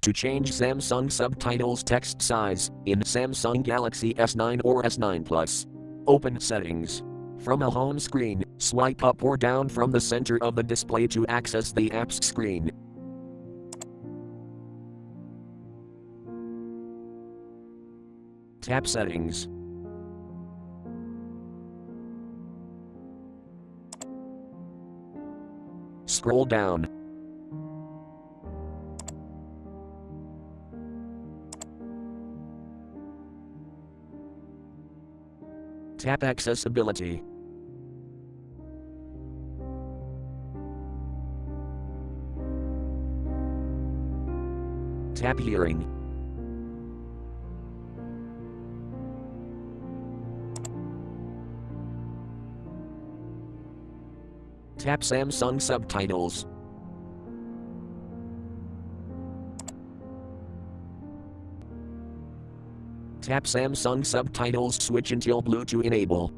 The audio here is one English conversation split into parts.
To change Samsung Subtitles text size in Samsung Galaxy S9 or S9 Plus. Open Settings. From a home screen, swipe up or down from the center of the display to access the apps screen. Tap Settings. Scroll down. Tap Accessibility. Tap Hearing. Tap Samsung Subtitles. Tap Samsung Subtitles switch until blue to enable.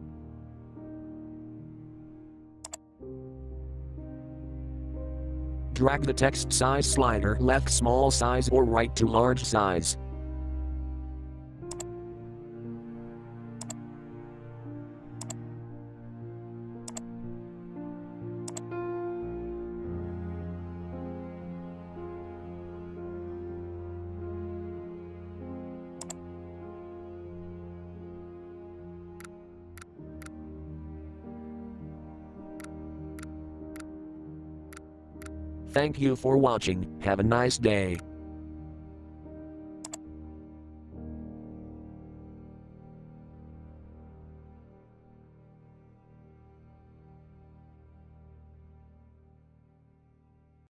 Drag the text size slider left small size or right to large size. Thank you for watching. Have a nice day.